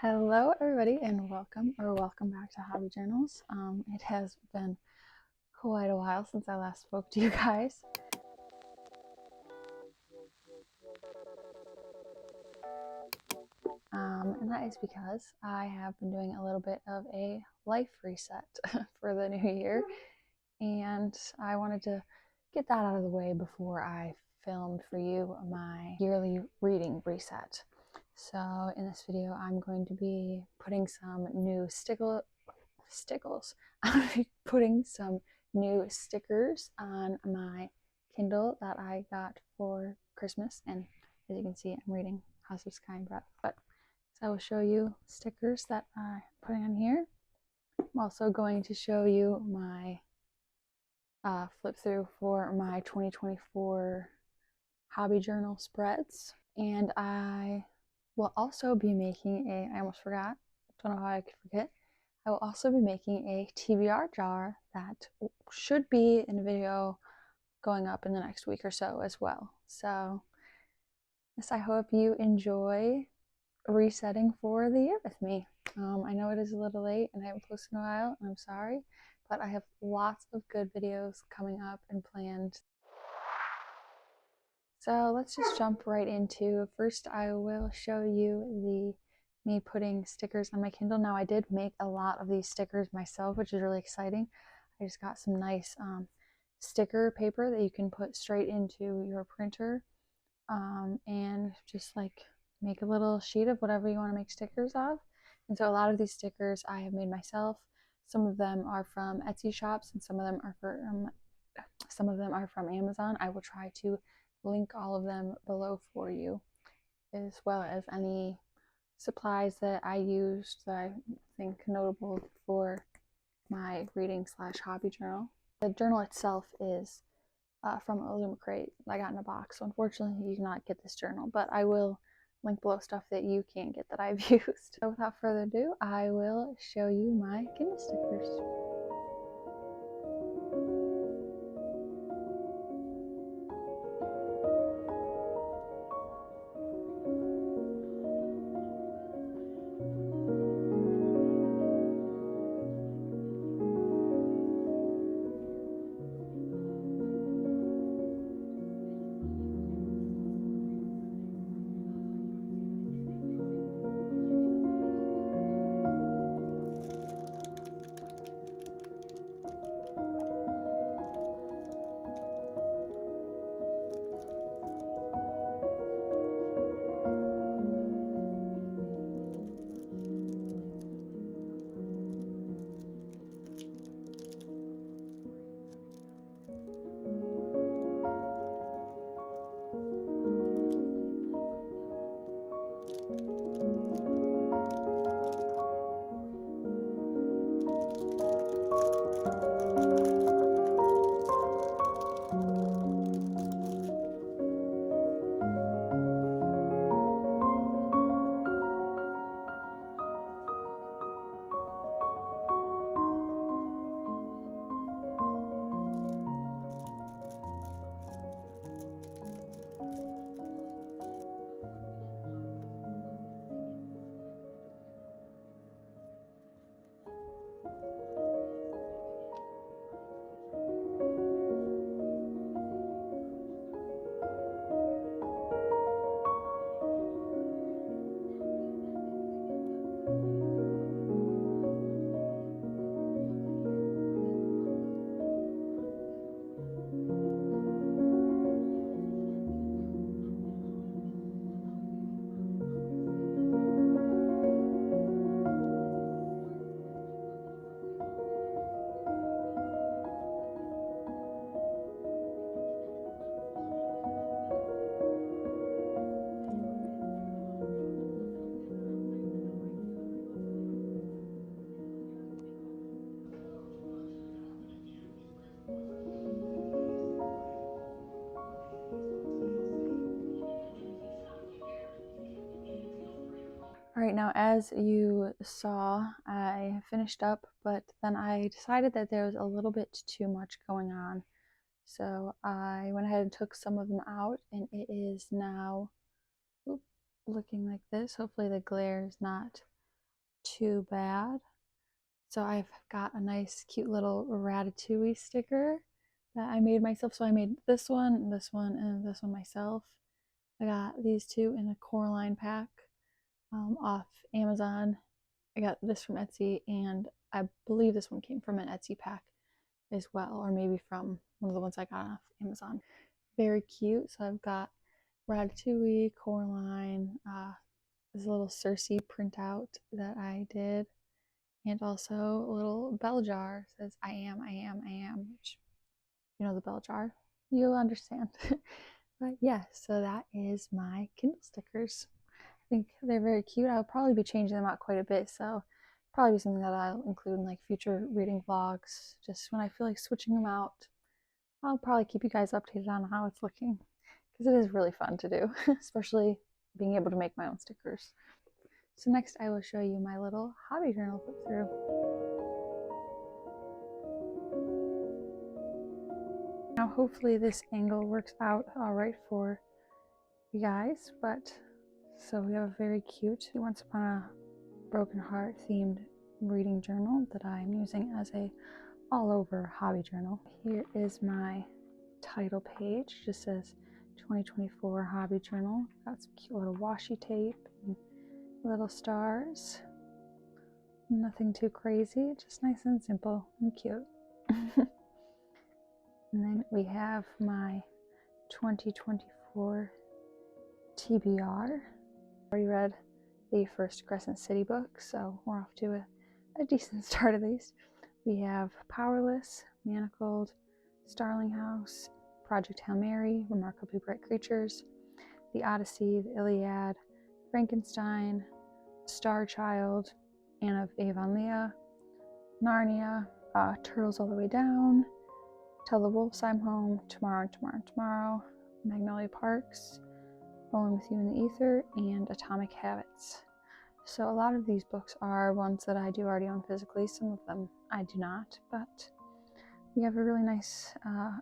Hello everybody and welcome back to Hobby Journals. It has been quite a while since I last spoke to you guys. And that is because I have been doing a little bit of a life reset for the new year, and I wanted to get that out of the way before I filmed for you my yearly reading reset. So in this video I'm going to be putting some new stickles. I'm putting some new stickers on my Kindle that I got for Christmas, and as you can see I'm reading House of Sky and Breath. But so I will show you stickers that I'm putting on here. I'm also going to show you my flip through for my 2024 hobby journal spreads, and I will also be making I almost forgot, don't know how I could forget, I will also be making a TBR jar that should be in a video going up in the next week or so as well. So yes, I hope you enjoy resetting for the year with me. I know it is a little late and I haven't posted in a while, and I'm sorry, but I have lots of good videos coming up and planned. So let's just jump right into, first I will show you me putting stickers on my Kindle. Now I did make a lot of these stickers myself, which is really exciting. I just got some nice sticker paper that you can put straight into your printer, and just like make a little sheet of whatever you want to make stickers of. And so a lot of these stickers I have made myself. Some of them are from Etsy shops and some of them are from Amazon. I will try to link all of them below for you, as well as any supplies that I used that I think notable for my reading / hobby journal. The journal itself is from Illumicrate. I got in a box, so unfortunately you cannot get this journal, but I will link below stuff that you can get that I've used. So without further ado, I will show you my Kindle stickers. Alright, now as you saw, I finished up, but then I decided that there was a little bit too much going on. So I went ahead and took some of them out, and it is now looking like this. Hopefully the glare is not too bad. So I've got a nice cute little Ratatouille sticker that I made myself. So I made this one, and this one myself. I got these two in a Coraline pack off Amazon. I got this from Etsy, and I believe this one came from an Etsy pack as well, or maybe from one of the ones I got off Amazon. Very cute. So I've got Ratatouille, Coraline, this little Circe printout that I did, and also a little bell jar. It says I am, which, you know, the bell jar, you'll understand. But yeah, so that is my Kindle stickers. I think they're very cute. I'll probably be changing them out quite a bit, so probably be something that I'll include in like future reading vlogs. Just when I feel like switching them out, I'll probably keep you guys updated on how it's looking, because it is really fun to do, especially being able to make my own stickers. So next I will show you my little hobby journal flip through. Now hopefully this angle works out all right for you guys, but so we have a very cute Once Upon a Broken Heart themed reading journal that I'm using as a all over hobby journal. Here is my title page. It just says 2024 hobby journal. Got some cute little washi tape and little stars. Nothing too crazy, just nice and simple and cute. And then we have my 2024 TBR. Already read the first Crescent City book, so we're off to a decent start at least. We have Powerless, Manacled, Starling House, Project Hail Mary, Remarkably Bright Creatures, the Odyssey, the Iliad, Frankenstein, Star Child, Anne of Avonlea, Narnia, Turtles All the Way Down, Tell the Wolves I'm Home, Tomorrow, Magnolia Parks, Rolling with You in the Ether, and Atomic Habits. So a lot of these books are ones that I do already own physically. Some of them I do not, but we have a really nice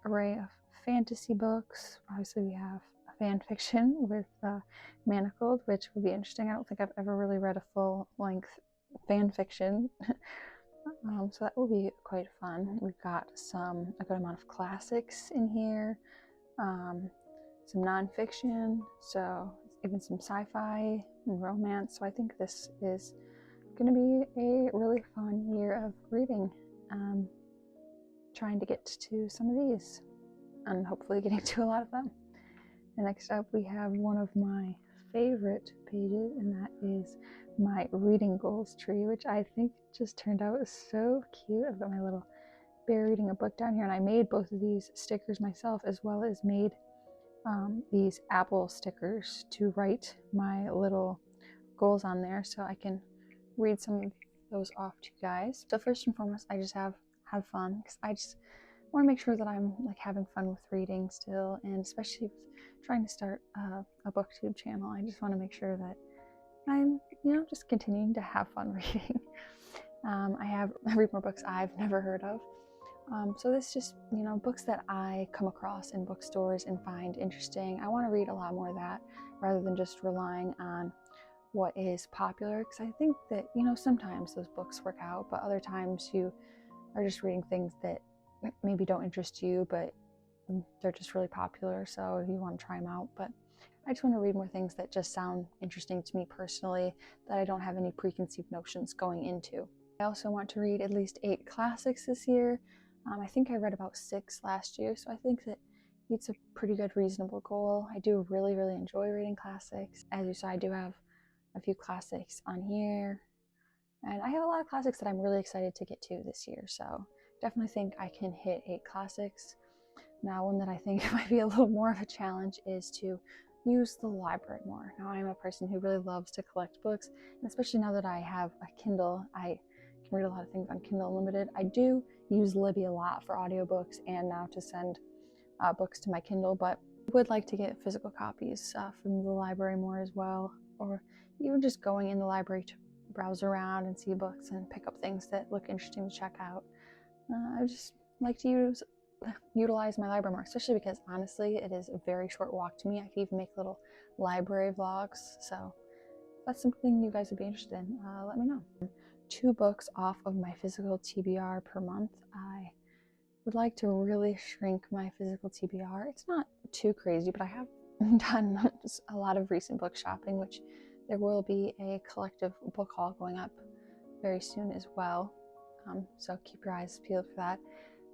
array of fantasy books. Obviously we have a fan fiction with Manacled, which will be interesting. I don't think I've ever really read a full-length fan fiction. So that will be quite fun. We've got a good amount of classics in here, some nonfiction, so even some sci-fi and romance. So I think this is going to be a really fun year of reading. Trying to get to some of these and hopefully getting to a lot of them. And next up we have one of my favorite pages, and that is my reading goals tree, which I think just turned out so cute. I've got my little bear reading a book down here, and I made both of these stickers myself, as well as made these apple stickers to write my little goals on there, so I can read some of those off to you guys. So first and foremost, I just have fun, because I just want to make sure that I'm like having fun with reading still, and especially with trying to start a booktube channel. I just want to make sure that I'm, just continuing to have fun reading. I read more books I've never heard of. So this just, books that I come across in bookstores and find interesting. I want to read a lot more of that rather than just relying on what is popular, because I think that, sometimes those books work out, but other times you are just reading things that maybe don't interest you, but they're just really popular, so you want to try them out. But I just want to read more things that just sound interesting to me personally, that I don't have any preconceived notions going into. I also want to read at least 8 classics this year. I think I read about 6 last year, so I think that it's a pretty good, reasonable goal. I do really, really enjoy reading classics. As you saw, I do have a few classics on here, and I have a lot of classics that I'm really excited to get to this year, so definitely think I can hit 8 classics. Now, one that I think might be a little more of a challenge is to use the library more. Now, I'm a person who really loves to collect books, and especially now that I have a Kindle, I can read a lot of things on Kindle Unlimited. I do use Libby a lot for audiobooks and now to send books to my Kindle, but I would like to get physical copies from the library more as well, or even just going in the library to browse around and see books and pick up things that look interesting to check out. I just like to utilize my library more, especially because honestly it is a very short walk to me. I could even make little library vlogs, so that's something you guys would be interested in, let me know. 2 books off of my physical TBR per month. I would like to really shrink my physical TBR. It's not too crazy, but I have done a lot of recent book shopping, which there will be a collective book haul going up very soon as well. So keep your eyes peeled for that.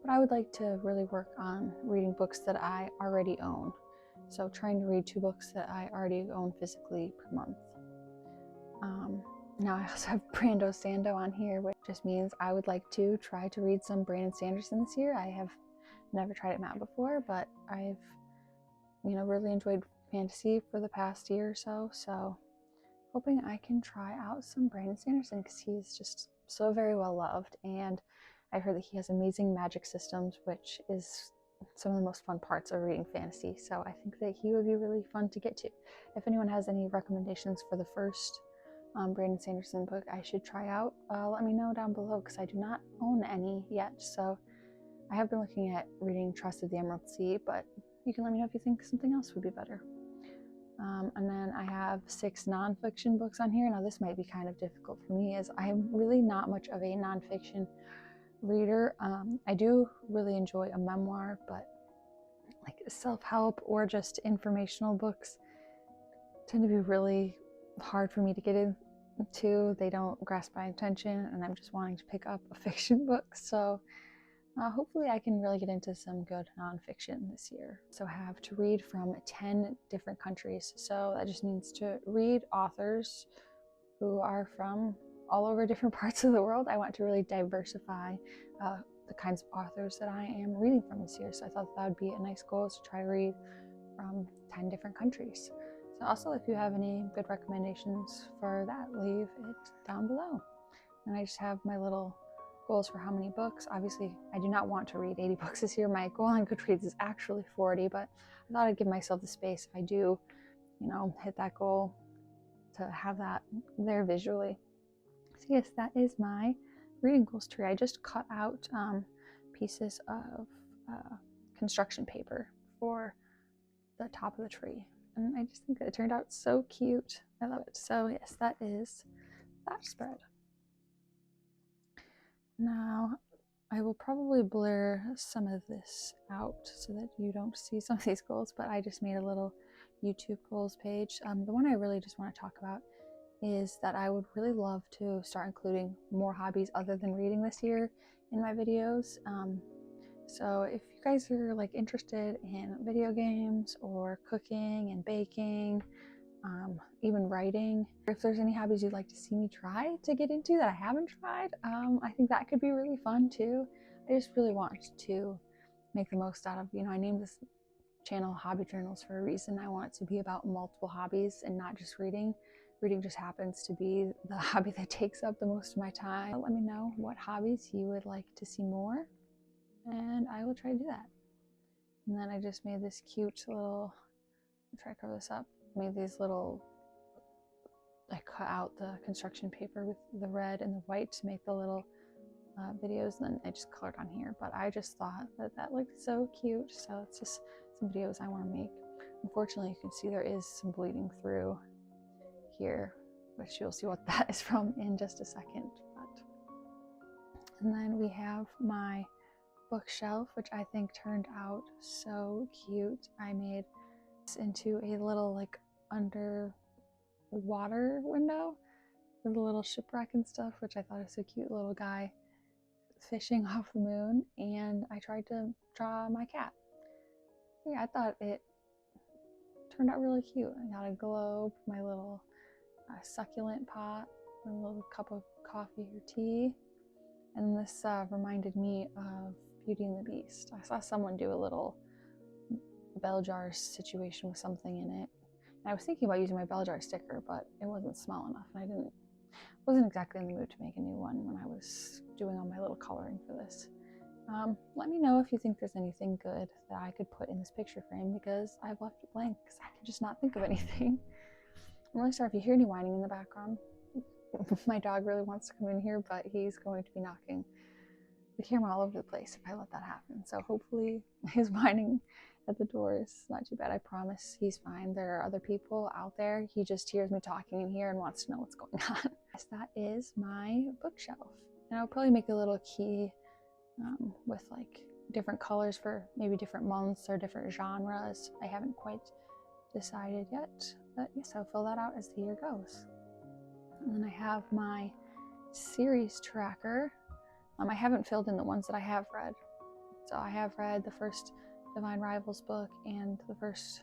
But I would like to really work on reading books that I already own. So trying to read 2 books that I already own physically per month. Now I also have Brando Sando on here, which just means I would like to try to read some Brandon Sanderson this year. I have never tried it out before, but I've, really enjoyed fantasy for the past year or so. So hoping I can try out some Brandon Sanderson because he's just so very well loved, and I've heard that he has amazing magic systems, which is some of the most fun parts of reading fantasy. So I think that he would be really fun to get to. If anyone has any recommendations for the first Brandon Sanderson book I should try out, let me know down below because I do not own any yet. So I have been looking at reading Trust of the Emerald Sea, but you can let me know if you think something else would be better. And then I have 6 nonfiction books on here. Now this might be kind of difficult for me as I'm really not much of a nonfiction reader. I do really enjoy a memoir, but like self-help or just informational books tend to be really hard for me to get into. They don't grasp my attention, and I'm just wanting to pick up a fiction book. So hopefully I can really get into some good nonfiction this year. So I have to read from 10 different countries. So that just means to read authors who are from all over different parts of the world. I want to really diversify the kinds of authors that I am reading from this year. So I thought that would be a nice goal, is to try to read from 10 different countries. So also, if you have any good recommendations for that, leave it down below. And I just have my little goals for how many books. Obviously, I do not want to read 80 books this year. My goal on Goodreads is actually 40, but I thought I'd give myself the space if I do, hit that goal, to have that there visually. So yes, that is my reading goals tree. I just cut out pieces of construction paper for the top of the tree, and I just think that it turned out so cute. I love it. So yes, that is that spread. Now I will probably blur some of this out so that you don't see some of these goals, but I just made a little YouTube goals page. The one I really just want to talk about is that I would really love to start including more hobbies other than reading this year in my videos. So if you guys are like interested in video games or cooking and baking, even writing, if there's any hobbies you'd like to see me try to get into that I haven't tried, I think that could be really fun too. I just really want to make the most out of, I named this channel Hobby Journals for a reason. I want it to be about multiple hobbies and not just reading. Reading just happens to be the hobby that takes up the most of my time. Let me know what hobbies you would like to see more, and I will try to do that. And then I just made this cute little, I'll try to cover this up, made these little, I cut out the construction paper with the red and the white to make the little videos, and then I just colored on here. But I just thought that that looked so cute, so it's just some videos I want to make. Unfortunately, you can see there is some bleeding through here, which you'll see what that is from in just a second. And then we have my bookshelf, which I think turned out so cute. I made this into a little like underwater window with a little shipwreck and stuff, which I thought was so cute. Little guy fishing off the moon, and I tried to draw my cat. So yeah, I thought it turned out really cute. I got a globe, my little succulent pot, a little cup of coffee or tea, and this reminded me of Beauty and the Beast. I saw someone do a little bell jar situation with something in it, and I was thinking about using my bell jar sticker, but it wasn't small enough, and I wasn't exactly in the mood to make a new one when I was doing all my little coloring for this. Let me know if you think there's anything good that I could put in this picture frame, because I've left it blank because I can just not think of anything. I'm really sorry if you hear any whining in the background. My dog really wants to come in here, but he's going to be knocking the camera all over the place if I let that happen. So hopefully his whining at the door is not too bad. I promise he's fine. There are other people out there. He just hears me talking in here and wants to know what's going on. Yes, that is my bookshelf. And I'll probably make a little key with like different colors for maybe different months or different genres. I haven't quite decided yet, but yes, I'll fill that out as the year goes. And then I have my series tracker. I haven't filled in the ones that I have read. So I have read the first Divine Rivals book and the first,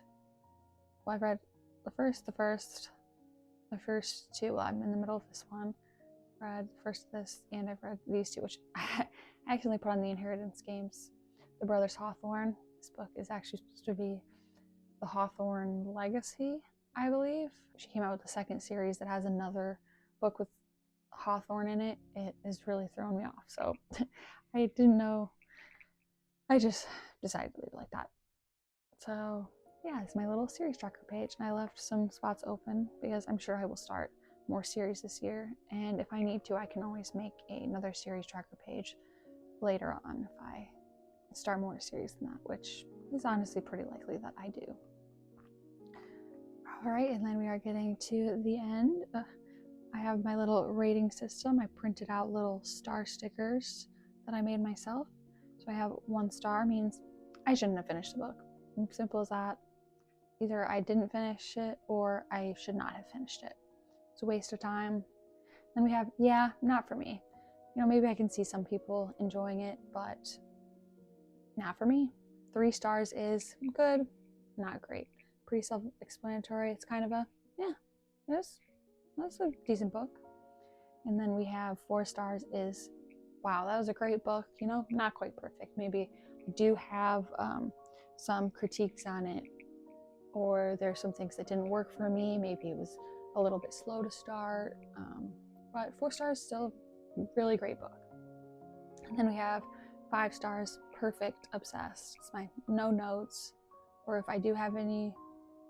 well, I've read the first two. Well, I'm in the middle of this one. Read the first of this, and I've read these two, which I accidentally put on the Inheritance Games. The Brothers Hawthorne. This book is actually supposed to be the Hawthorne Legacy, I believe. She came out with the second series that has another book with Hawthorne in it. It has really thrown me off. So I didn't know. I just decided to leave it like that. So yeah, it's my little series tracker page, and I left some spots open because I'm sure I will start more series this year. And if I need to, I can always make another series tracker page later on if I start more series than that, which is honestly pretty likely that I do. All right, and then we are getting to the end. I have my little rating system. I printed out little star stickers that I made myself. So I have 1 star means I shouldn't have finished the book. Simple as that. Either I didn't finish it or I should not have finished it. It's a waste of time. Then we have, yeah, not for me. You know, maybe I can see some people enjoying it, but not for me. 3 stars is good, not great. Pretty self-explanatory. It's kind of a, yeah, that's a decent book. And then we have 4 stars is, wow, that was a great book. You know, not quite perfect. Maybe I do have some critiques on it, or there's some things that didn't work for me. Maybe it was a little bit slow to start, but 4 stars still a really great book. And then we have 5 stars, perfect, obsessed. It's my no notes, or if I do have any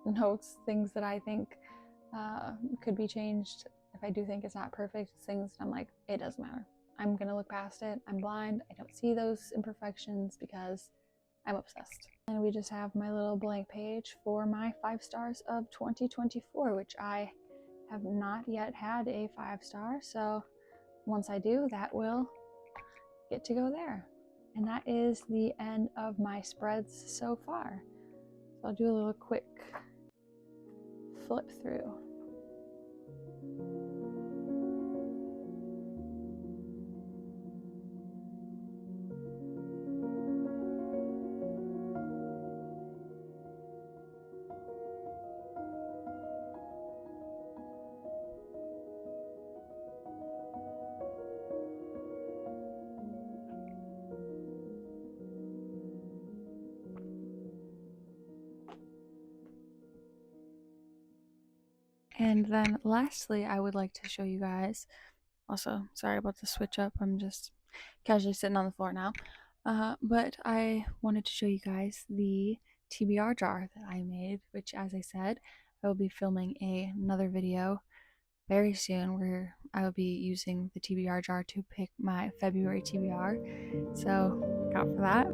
notes, things that I think could be changed. If I do think it's not perfect, things I'm like, it doesn't matter. I'm gonna look past it. I'm blind. I don't see those imperfections because I'm obsessed. And we just have my little blank page for my 5 stars of 2024, which I have not yet had a 5 star. So once I do, that will get to go there. And that is the end of my spreads so far. So I'll do a little quick flip through. And then lastly, I would like to show you guys, also, sorry about the switch up, I'm just casually sitting on the floor now, but I wanted to show you guys the TBR jar that I made, which, as I said, I will be filming another video very soon where I will be using the TBR jar to pick my February TBR, so look out for that.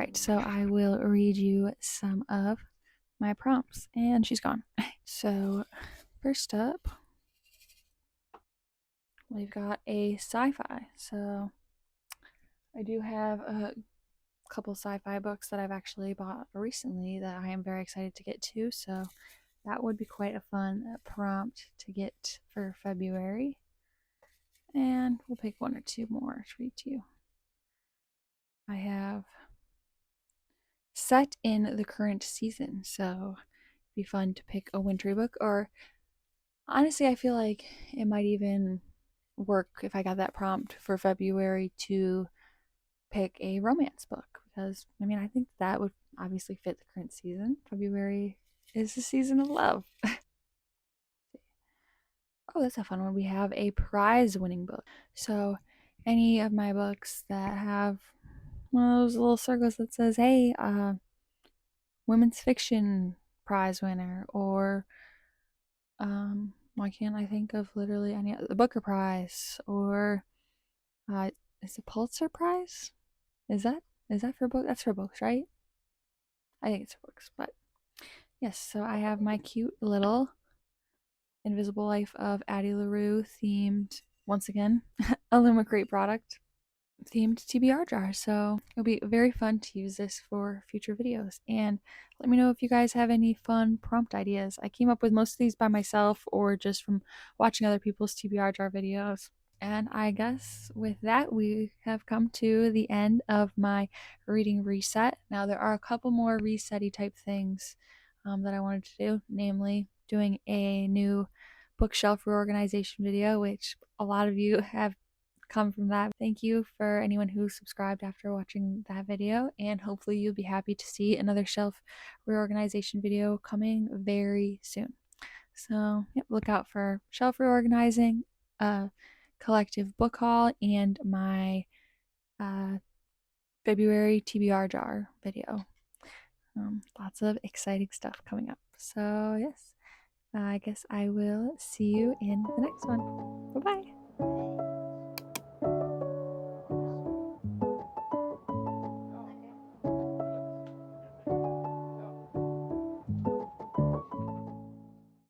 right, so I will read you some of my prompts, and she's gone. So first up, we've got a sci-fi. So I do have a couple sci-fi books that I've actually bought recently that I am very excited to get to. So that would be quite a fun prompt to get for February. And we'll pick one or two more to read to you. I have set in the current season. So it'd be fun to pick a wintry book, or honestly, I feel like it might even work if I got that prompt for February to pick a romance book, because I mean, I think that would obviously fit the current season. February is the season of love. Oh, that's a fun one. We have a prize winning book. So any of my books that have one of those little circles that says, hey, women's fiction prize winner, or why can't I think of literally any other, the Booker Prize, or is it Pulitzer Prize? Is that for book? That's for books, right? I think it's for books, but yes. So I have my cute little Invisible Life of Addie LaRue themed, once again, a Lumacrate product themed TBR jar. So it'll be very fun to use this for future videos. And let me know if you guys have any fun prompt ideas. I came up with most of these by myself or just from watching other people's TBR jar videos. And I guess with that, we have come to the end of my reading reset. Now, there are a couple more reset-y type things that I wanted to do, namely doing a new bookshelf reorganization video, which a lot of you have come from that. Thank you for anyone who subscribed after watching that video, and hopefully you'll be happy to see another shelf reorganization video coming very soon. So yep, look out for shelf reorganizing, collective book haul, and my February TBR jar video. Lots of exciting stuff coming up. So yes, I guess I will see you in the next one. Bye bye.